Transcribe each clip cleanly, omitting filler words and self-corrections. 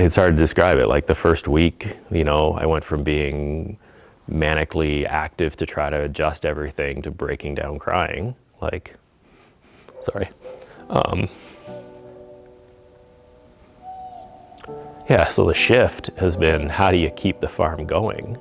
It's hard to describe it. Like the first week, you know, I went from being manically active to try to adjust everything to breaking down crying. Like, sorry. Yeah, so the shift has been, how do you keep the farm going?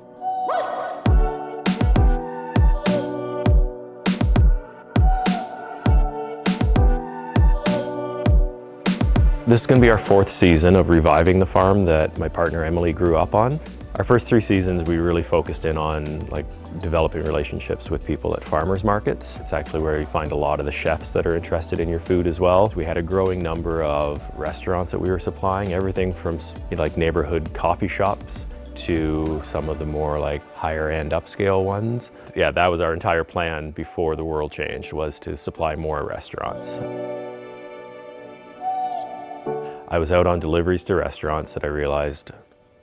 This is going to be our 4th season of reviving the farm that my partner Emily grew up on. Our first 3 seasons we really focused in on like developing relationships with people at farmers markets. It's actually where you find a lot of the chefs that are interested in your food as well. We had a growing number of restaurants that we were supplying, everything from like neighborhood coffee shops to some of the more like higher end upscale ones. Yeah, that was our entire plan before the world changed, was to supply more restaurants. I was out on deliveries to restaurants that I realized,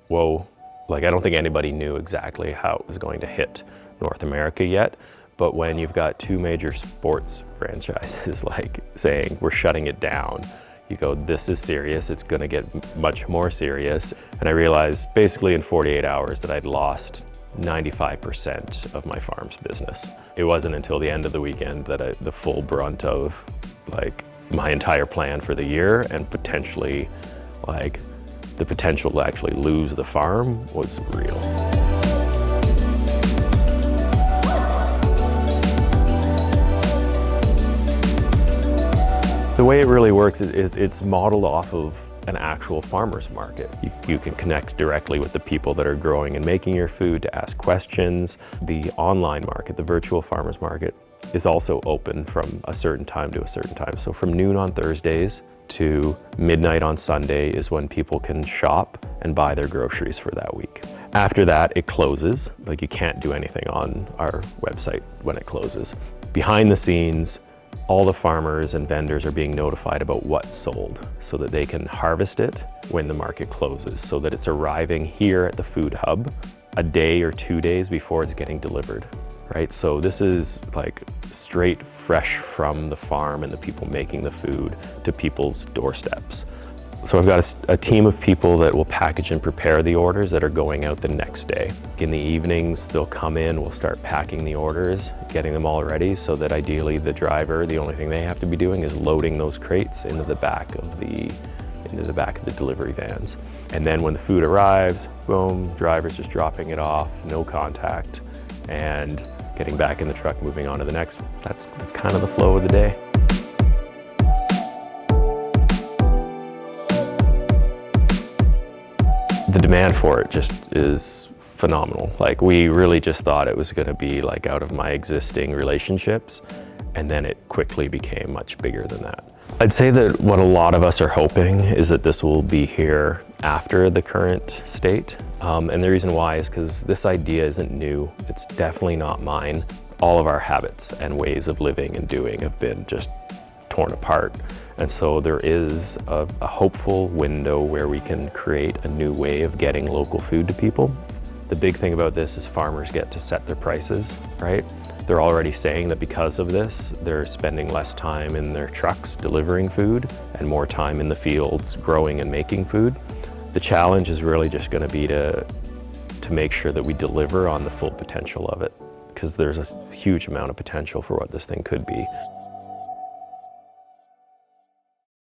whoa, like I don't think anybody knew exactly how it was going to hit North America yet. But when you've got 2 major sports franchises like saying we're shutting it down, you go, this is serious, it's gonna get much more serious. And I realized basically in 48 hours that I'd lost 95% of my farm's business. It wasn't until the end of the weekend that the full brunt of like my entire plan for the year and potentially like the potential to actually lose the farm was real. The way it really works is it's modeled off of an actual farmer's market. You can connect directly with the people that are growing and making your food to ask questions. The online market, the virtual farmer's market, is also open from a certain time to a certain time. So from noon on Thursdays to midnight on Sunday is when people can shop and buy their groceries for that week. After that, it closes. Like you can't do anything on our website when it closes. Behind the scenes, all the farmers and vendors are being notified about what's sold so that they can harvest it when the market closes, so that it's arriving here at the food hub a day or 2 days before it's getting delivered, right? So this is like straight fresh from the farm and the people making the food to people's doorsteps. So I've got a team of people that will package and prepare the orders that are going out the next day. In the evenings, they'll come in, we'll start packing the orders, getting them all ready so that ideally the driver, the only thing they have to be doing is loading those crates into the back of the delivery vans. And then when the food arrives, boom, driver's just dropping it off, no contact, and getting back in the truck, moving on to the next one. That's kind of the flow of the day. The demand for it just is phenomenal. Like we really just thought it was gonna be like out of my existing relationships, and then it quickly became much bigger than that. I'd say that what a lot of us are hoping is that this will be here after the current state. And the reason why is because this idea isn't new. It's definitely not mine. All of our habits and ways of living and doing have been just torn apart. And so there is a hopeful window where we can create a new way of getting local food to people. The big thing about this is farmers get to set their prices, right? They're already saying that because of this, they're spending less time in their trucks delivering food and more time in the fields growing and making food. The challenge is really just going to be to make sure that we deliver on the full potential of it, because there's a huge amount of potential for what this thing could be.